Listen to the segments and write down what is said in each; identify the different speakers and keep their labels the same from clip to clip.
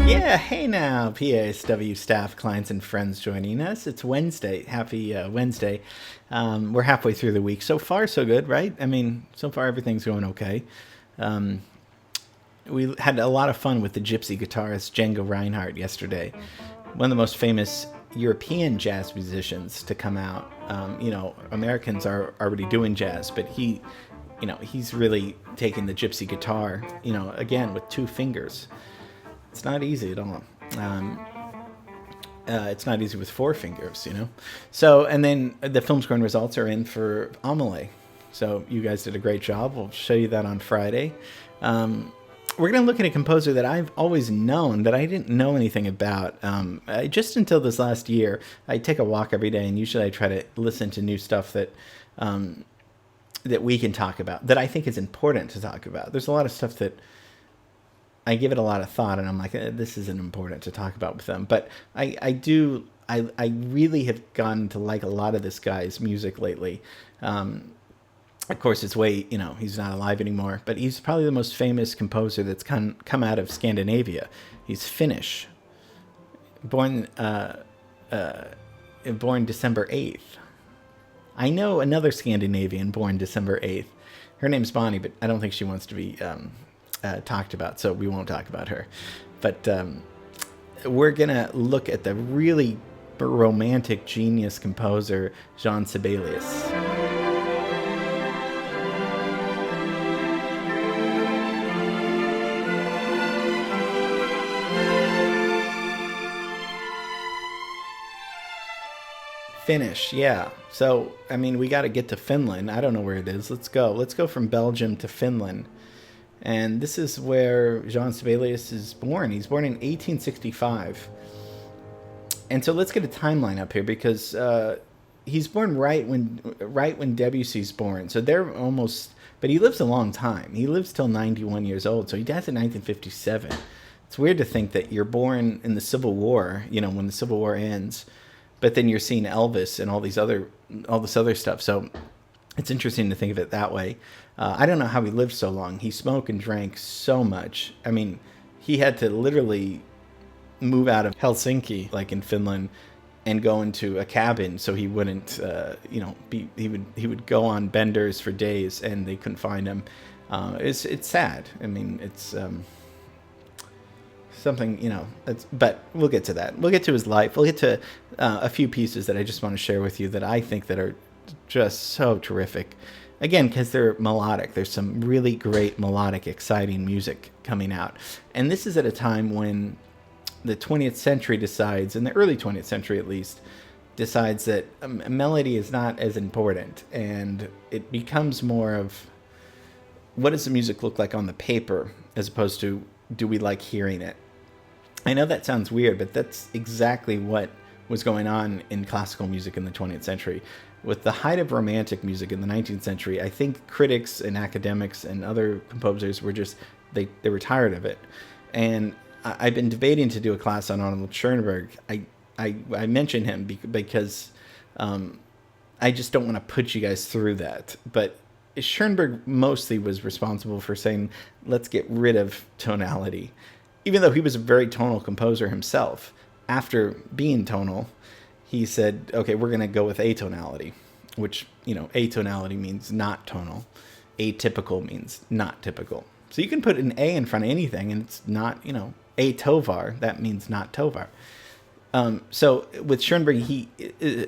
Speaker 1: Yeah, hey now, PASW staff, clients, and friends joining us. It's Wednesday. Happy Wednesday. We're halfway through the week. So far, so good, right? I mean, so far everything's going okay. Um, we had a lot of fun with the gypsy guitarist Django Reinhardt yesterday, one of the most famous European jazz musicians to come out. Americans are already doing jazz, but he's really taking the gypsy guitar, again with two fingers. It's not easy at all. Um, it's not easy with four fingers. So, and then the film scoring results are in for Amelie. So you guys did a great job. We'll show you that on Friday. We're going to look at a composer that I've always known that I didn't know anything about. Just until this last year, I take a walk every day, and usually I try to listen to new stuff that we can talk about, that I think is important to talk about. There's a lot of stuff that I give it a lot of thought, and I'm like, this isn't important to talk about with them. But I really have gotten to like a lot of this guy's music lately. Of course, it's he's not alive anymore, but he's probably the most famous composer that's come out of Scandinavia. He's Finnish, born December 8th. I know another Scandinavian born December 8th. Her name's Bonnie, but I don't think she wants to be talked about, so we won't talk about her. But we're going to look at the really romantic genius composer, Jean Sibelius. Finnish, yeah. So, I mean, we got to get to Finland. I don't know where it is. Let's go. Let's go from Belgium to Finland. And this is where Jean Sibelius is born. He's born in 1865. And so let's get a timeline up here because he's born right when Debussy's born. So they're almost, but he lives a long time. He lives till 91 years old. So he dies in 1957. It's weird to think that you're born in the Civil War, when the Civil War ends, but then you're seeing Elvis and all this other stuff. So it's interesting to think of it that way. I don't know how he lived so long. He smoked and drank so much. I mean, he had to literally move out of Helsinki, like in Finland, and go into a cabin so he wouldn't, he would go on benders for days and they couldn't find him. It's sad. I mean, it's something, but we'll get to that. We'll get to his life. We'll get to a few pieces that I just want to share with you that I think that are just so terrific. Again, because they're melodic. There's some really great melodic, exciting music coming out. And this is at a time when the 20th century decides, in the early 20th century at least, decides that melody is not as important. And it becomes more of, what does the music look like on the paper, as opposed to, do we like hearing it? I know that sounds weird, but that's exactly what was going on in classical music in the 20th century. With the height of romantic music in the 19th century, I think critics and academics and other composers were just, they were tired of it. And I've been debating to do a class on Arnold Schoenberg. I mention him because I just don't want to put you guys through that. But Schoenberg mostly was responsible for saying, let's get rid of tonality. Even though he was a very tonal composer himself, after being tonal, he said, okay, we're going to go with atonality, which, atonality means not tonal. Atypical means not typical. So you can put an A in front of anything and it's not, atovar, that means not tovar. So with Schoenberg,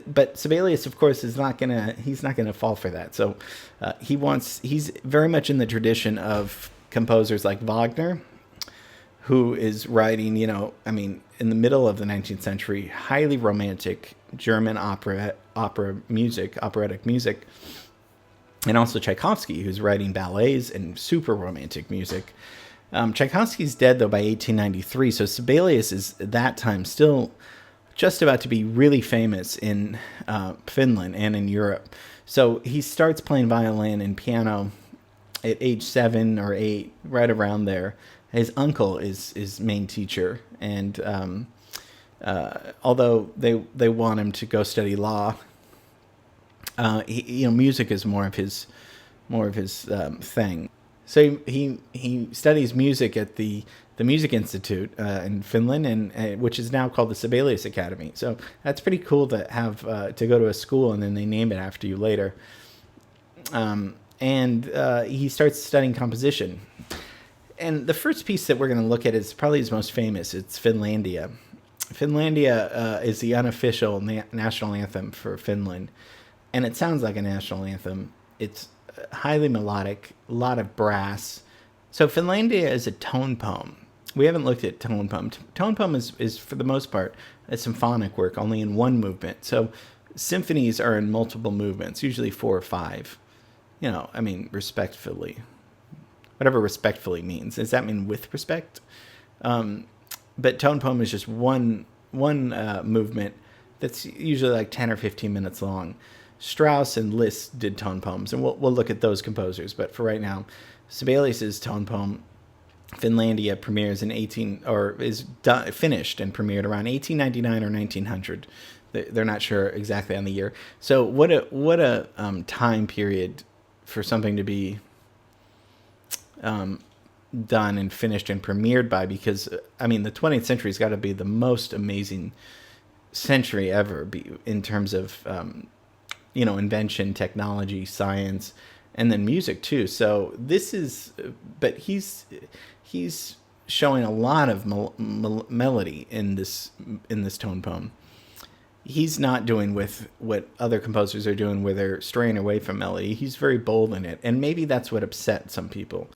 Speaker 1: but Sibelius, of course, he's not gonna fall for that. So he's very much in the tradition of composers like Wagner, who is writing, in the middle of the 19th century, highly romantic German operatic music, and also Tchaikovsky, who's writing ballets and super romantic music. Tchaikovsky's dead, though, by 1893, so Sibelius is, at that time, still just about to be really famous in Finland and in Europe. So he starts playing violin and piano at age 7 or 8, right around there. His uncle is his main teacher, and although they want him to go study law, music is more of his thing. So he studies music at the the Music Institute in Finland, and which is now called the Sibelius Academy. So that's pretty cool to have to go to a school and then they name it after you later. And he starts studying composition. And the first piece that we're going to look at is probably his most famous. It's Finlandia. Finlandia is the unofficial national anthem for Finland, and it sounds like a national anthem. It's highly melodic, a lot of brass. So Finlandia is a tone poem. We haven't looked at tone poem. Tone poem is for the most part a symphonic work, only in one movement. So symphonies are in multiple movements, usually 4 or 5. Respectfully. Whatever respectfully means. Does that mean with respect? But tone poem is just one movement that's usually like 10 or 15 minutes long. Strauss and Liszt did tone poems, and we'll look at those composers. But for right now, Sibelius's tone poem Finlandia premieres finished and premiered around 1899 or 1900. They're not sure exactly on the year. So what a time period for something to be done and finished and premiered by, because the 20th century's got to be the most amazing century ever in terms of invention, technology, science, and then music too. So but he's showing a lot of melody in this tone poem. He's not doing with what other composers are doing, where they're straying away from melody. He's very bold in it, and maybe that's what upset some people.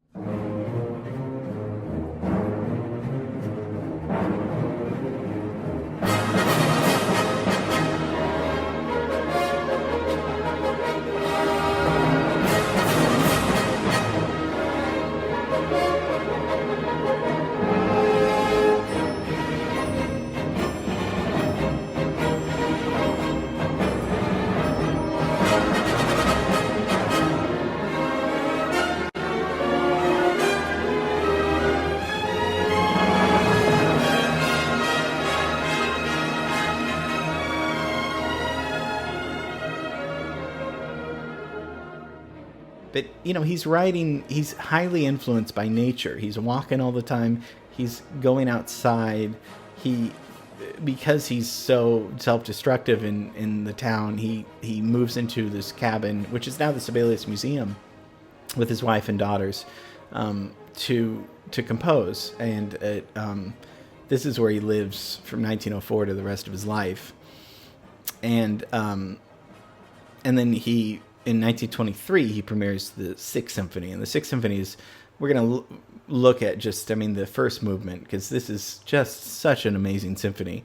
Speaker 1: But, he's highly influenced by nature. He's walking all the time. He's going outside. Because he's so self-destructive in the town, he moves into this cabin, which is now the Sibelius Museum, with his wife and daughters, to compose. And this is where he lives from 1904 to the rest of his life. And then in 1923, he premieres the Sixth Symphony. And the Sixth Symphony is, we're going to look at the first movement, because this is just such an amazing symphony.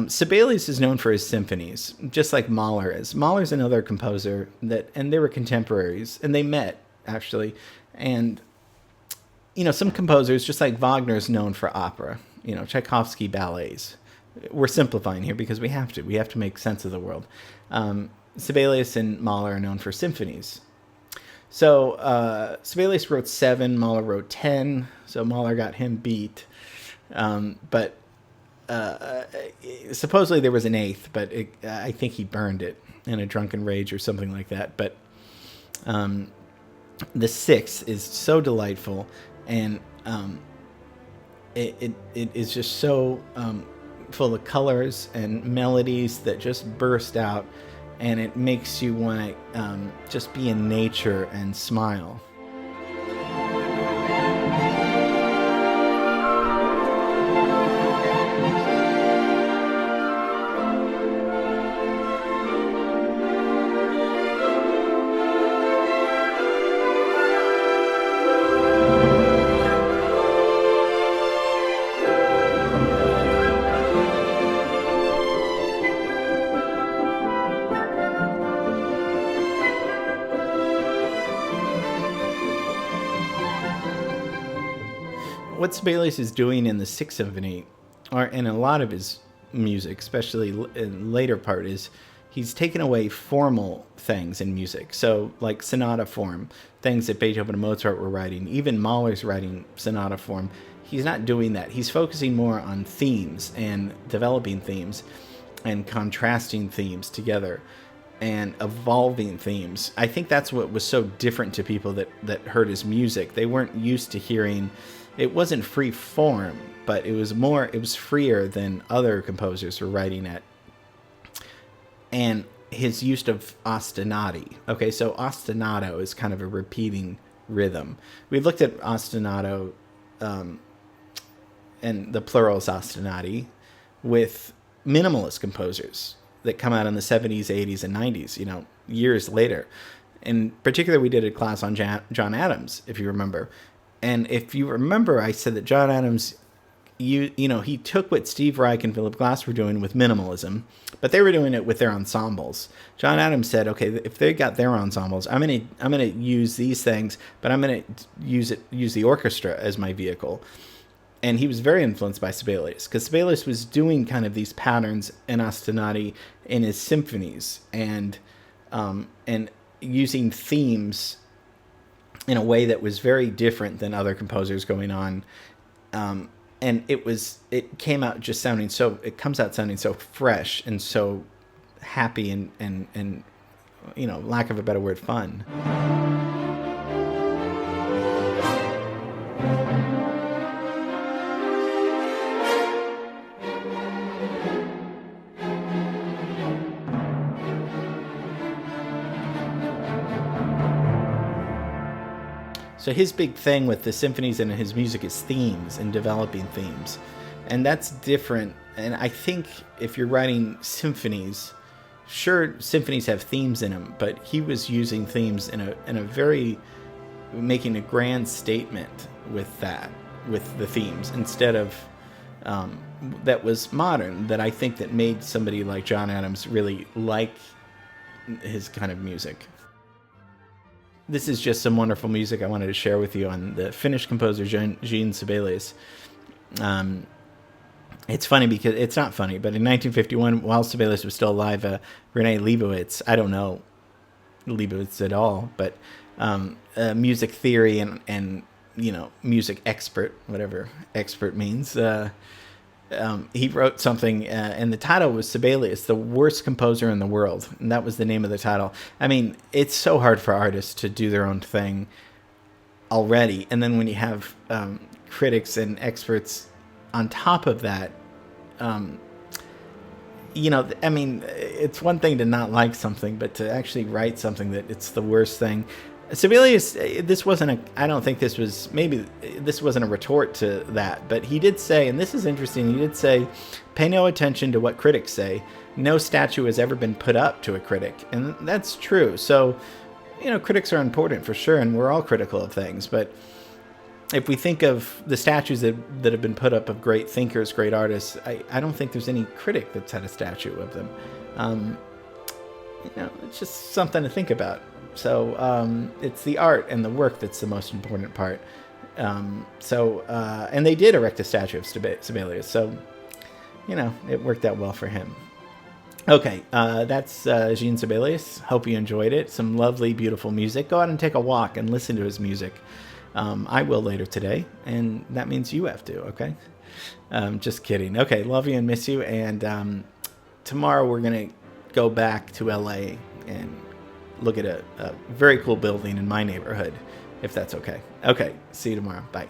Speaker 1: Sibelius is known for his symphonies, just like Mahler is. Mahler's another composer and they were contemporaries, and they met, actually. And, some composers, just like Wagner, is known for opera, Tchaikovsky ballets. We're simplifying here because we have to make sense of the world. Sibelius and Mahler are known for symphonies. So Sibelius wrote 7, Mahler wrote 10, so Mahler got him beat. But supposedly there was an 8th, but I think he burned it in a drunken rage or something like that. But the 6th is so delightful, and it is just so full of colors and melodies that just burst out. And it makes you want to just be in nature and smile. What Sibelius is doing in the Sixth Symphony, or in a lot of his music, especially in the later part, is he's taken away formal things in music. So, like sonata form, things that Beethoven and Mozart were writing, even Mahler's writing sonata form. He's not doing that. He's focusing more on themes and developing themes and contrasting themes together and evolving themes. I think that's what was so different to people that heard his music. They weren't used to hearing it wasn't free form, but it was freer than other composers were writing at. And his use of ostinati. Okay, so ostinato is kind of a repeating rhythm. We looked at ostinato, and the plural is ostinati, with minimalist composers that come out in the 70s, 80s, and 90s, years later. In particular, we did a class on John Adams, if you remember. And if you remember, I said that John Adams, he took what Steve Reich and Philip Glass were doing with minimalism, but they were doing it with their ensembles. John Adams said, okay, if they got their ensembles, I'm gonna use these things, but I'm gonna use the orchestra as my vehicle. And he was very influenced by Sibelius, because Sibelius was doing kind of these patterns in ostinati in his symphonies, and using themes in a way that was very different than other composers going on. And it comes out sounding so fresh and so happy and lack of a better word, fun. So his big thing with the symphonies and his music is themes and developing themes. And that's different. And I think if you're writing symphonies, sure, symphonies have themes in them, but he was using themes in a very, making a grand statement with the themes, instead of, that was modern, that I think that made somebody like John Adams really like his kind of music. This is just some wonderful music I wanted to share with you on the Finnish composer Jean Sibelius. It's funny because it's not funny, but in 1951, while Sibelius was still alive, Rene Leibowitz, I don't know Leibowitz at all, but music theory and music expert, whatever expert means, he wrote something, and the title was Sibelius, the worst composer in the world. And that was the name of the title. I mean, it's so hard for artists to do their own thing already. And then when you have critics and experts on top of that, it's one thing to not like something, but to actually write something that it's the worst thing. Sibelius, I don't think this wasn't a retort to that, but he did say, and this is interesting, he did say, pay no attention to what critics say. No statue has ever been put up to a critic. And that's true. So, critics are important for sure, and we're all critical of things. But if we think of the statues that have been put up of great thinkers, great artists, I don't think there's any critic that's had a statue of them. It's just something to think about. So it's the art and the work that's the most important part. And they did erect a statue of Sibelius, so it worked out well for him. Okay, that's Jean Sibelius. Hope you enjoyed it. Some lovely, beautiful music. Go out and take a walk and listen to his music. I will later today, and that means you have to. Okay, just kidding. Okay, love you and miss you. And tomorrow we're gonna go back to LA and look at a very cool building in my neighborhood, if that's okay. Okay, see you tomorrow. Bye.